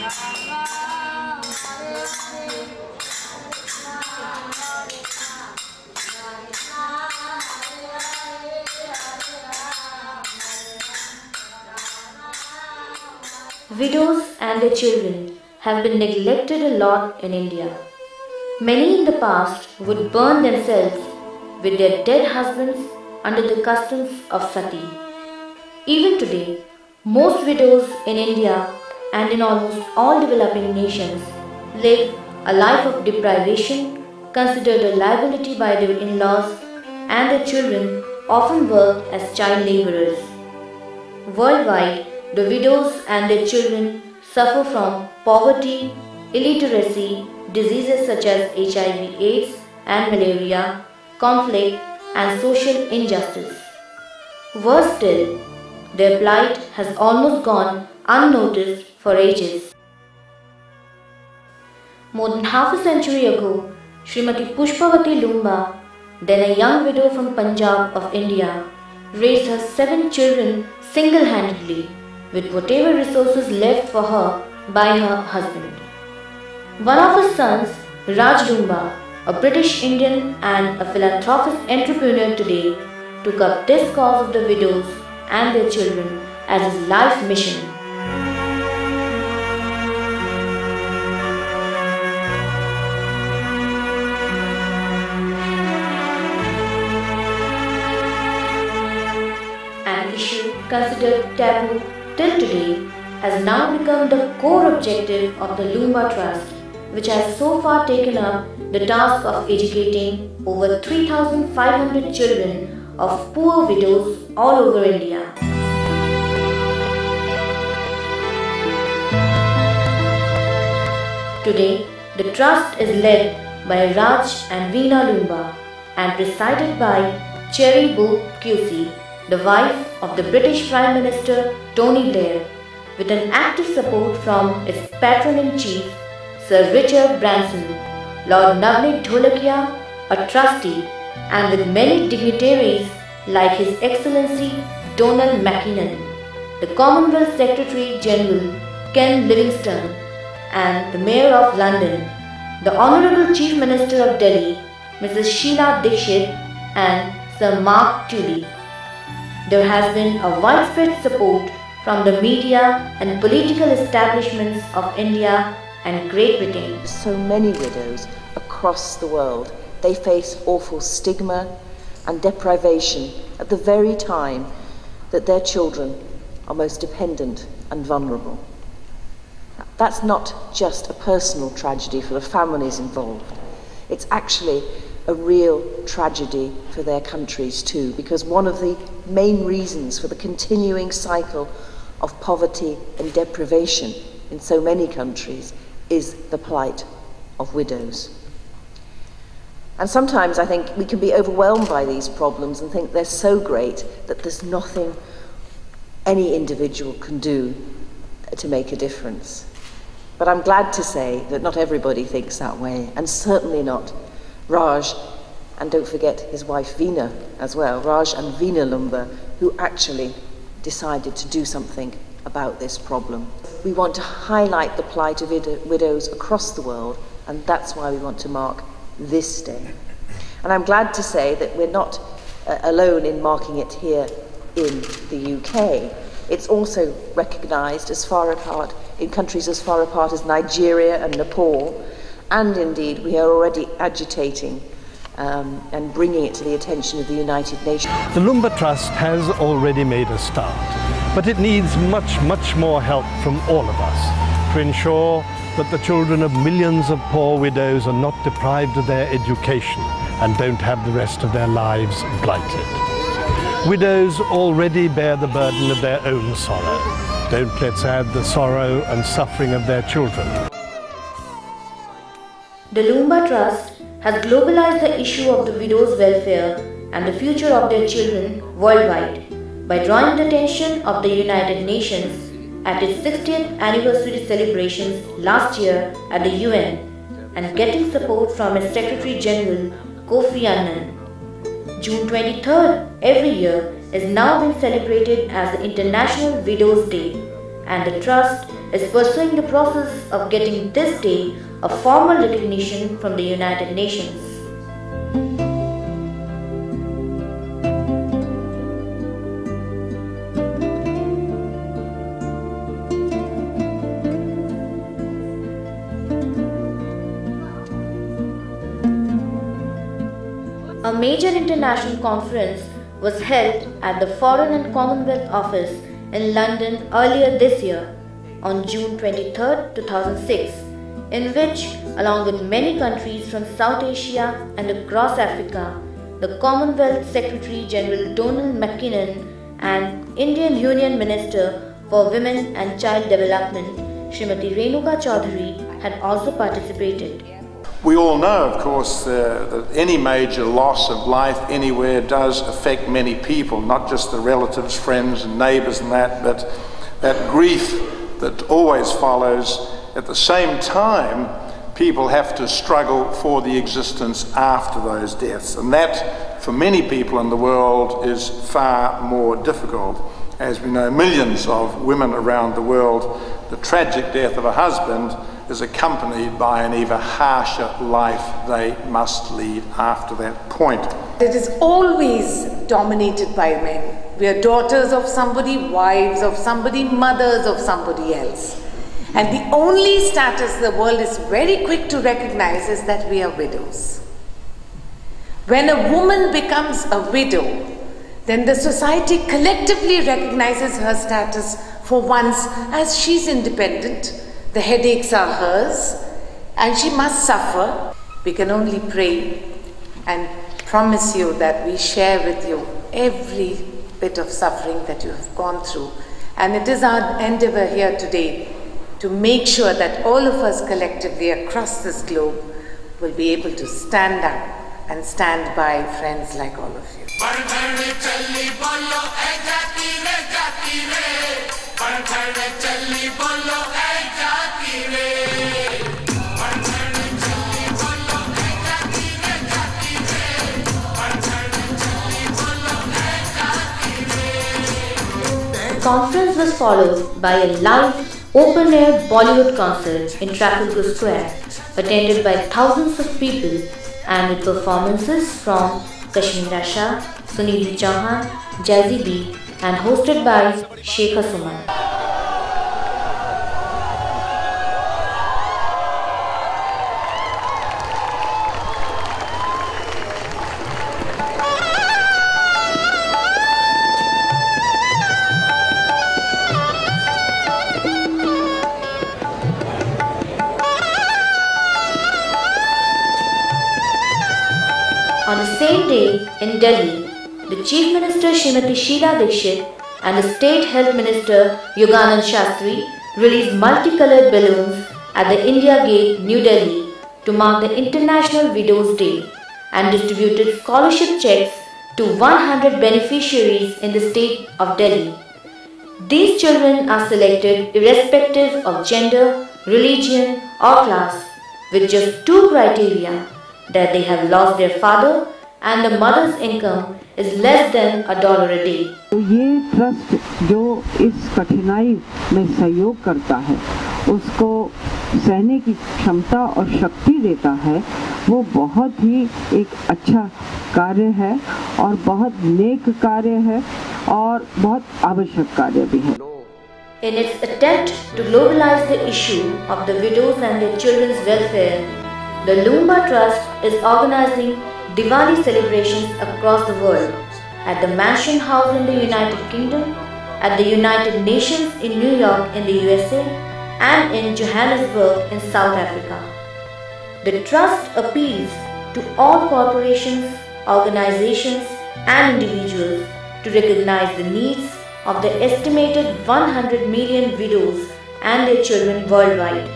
Widows and their children have been neglected a lot in India. Many in the past would burn themselves with their dead husbands under the customs of sati. Even today, most widows in India and in almost all developing nations live a life of deprivation, considered a liability by their in-laws, and their children often work as child laborers. Worldwide, the widows and their children suffer from poverty, illiteracy, diseases such as HIV/AIDS and malaria, conflict, and social injustice. Worse still, their plight has almost gone unnoticed for ages. More than half a century ago, Srimati Pushpavati Loomba, then a young widow from Punjab of India, raised her 7 children single-handedly with whatever resources left for her by her husband. One of her sons, Raj Loomba, a British Indian and a philanthropic entrepreneur today, took up this cause of the widows and their children as his life mission. An issue considered taboo till today has now become the core objective of the Loomba Trust, which has so far taken up the task of educating over 3,500 children of poor widows all over India. Today, the trust is led by Raj and Veena Loomba and presided by Cherry Boo QC, the wife of the British Prime Minister Tony Blair, with an active support from its patron-in-chief, Sir Richard Branson, Lord Navneet Dholakia, a trustee, and with many dignitaries like His Excellency Donald Mackinnon, the Commonwealth Secretary General Ken Livingstone, and the Mayor of London, the Honourable Chief Minister of Delhi, Mrs. Sheila Dixit, and Sir Mark Tully. There has been a widespread support from the media and political establishments of India and Great Britain. So many widows across the world, they face awful stigma and deprivation at the very time that their children are most dependent and vulnerable. That's not just a personal tragedy for the families involved. It's actually a real tragedy for their countries too, because one of the main reasons for the continuing cycle of poverty and deprivation in so many countries is the plight of widows. And sometimes I think we can be overwhelmed by these problems and think they're so great that there's nothing any individual can do to make a difference. But I'm glad to say that not everybody thinks that way, and certainly not Raj, and don't forget his wife Veena as well, Raj and Veena Loomba, who actually decided to do something about this problem. We want to highlight the plight of widows across the world, and that's why we want to mark this day. And I'm glad to say that we're not alone in marking it here in the UK. It's also recognised as far apart, in countries as far apart as Nigeria and Nepal, and indeed we are already agitating and bringing it to the attention of the United Nations. The Loomba Trust has already made a start, but it needs much more help from all of us to ensure that the children of millions of poor widows are not deprived of their education and don't have the rest of their lives blighted. Widows already bear the burden of their own sorrow. Don't let's add the sorrow and suffering of their children. The Loomba Trust has globalized the issue of the widow's welfare and the future of their children worldwide by drawing the attention of the United Nations at its 60th anniversary celebrations last year at the UN and getting support from its Secretary General Kofi Annan. June 23rd every year is now being celebrated as the International Widows' Day, and the Trust is pursuing the process of getting this day a formal recognition from the United Nations. A major international conference was held at the Foreign and Commonwealth Office in London earlier this year on June 23, 2006, in which, along with many countries from South Asia and across Africa, the Commonwealth Secretary General Donald McKinnon and Indian Union Minister for Women and Child Development, Srimati Renuka Chaudhary, had also participated. We all know, of course, that any major loss of life anywhere does affect many people, not just the relatives, friends and neighbours and that, but that grief that always follows. At the same time, people have to struggle for the existence after those deaths, and that, for many people in the world, is far more difficult. As we know, millions of women around the world, the tragic death of a husband is accompanied by an even harsher life they must lead after that point. It is always dominated by men. We are daughters of somebody, wives of somebody, mothers of somebody else. And the only status the world is very quick to recognize is that we are widows. When a woman becomes a widow, then the society collectively recognizes her status for once as she's independent. The headaches are hers, and she must suffer. We can only pray and promise you that we share with you every bit of suffering that you have gone through. And it is our endeavor here today to make sure that all of us collectively across this globe will be able to stand up and stand by friends like all of you. The conference was followed by a live, open-air Bollywood concert in Trafalgar Square, attended by thousands of people and with performances from Kashmira Shah, Sunidhi Chauhan, Jazzy B, and hosted by Sheikha Suman. On the same day, in Delhi, the Chief Minister Srimati Sheila Dikshit and the State Health Minister Yoganand Shastri released multicolored balloons at the India Gate, New Delhi to mark the International Widows' Day and distributed scholarship checks to 100 beneficiaries in the state of Delhi. These children are selected irrespective of gender, religion or class, with just two criteria: that they have lost their father and the mother's income is less than $1 a day. ये trust जो इस कठिनाई में सहयोग करता है, उसको सहने की क्षमता और शक्ति देता है, वो बहुत ही एक अच्छा कार्य है और बहुत नेक कार्य है और बहुत आवश्यक कार्य भी है. In its attempt to globalize the issue of the widows and their children's welfare, the Loomba Trust is organizing Diwali celebrations across the world at the Mansion House in the United Kingdom, at the United Nations in New York in the USA, and in Johannesburg in South Africa. The Trust appeals to all corporations, organizations, and individuals to recognize the needs of the estimated 100 million widows and their children worldwide.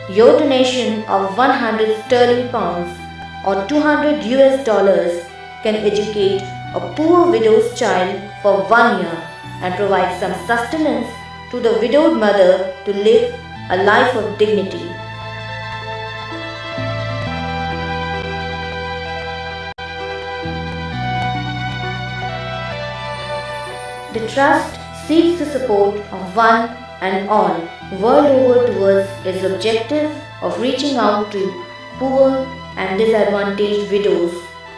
Your donation of 100 sterling pounds or $200 can educate a poor widow's child for 1 year and provide some sustenance to the widowed mother to live a life of dignity. The Trust seeks the support of one and all world over towards its objective of reaching out to poor and disadvantaged widows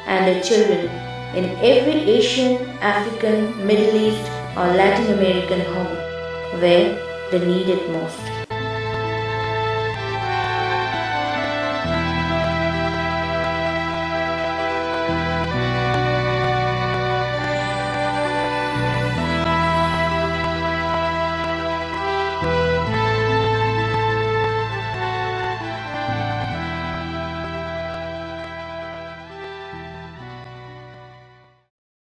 and their children in every Asian, African, Middle East or Latin American home where they need it most.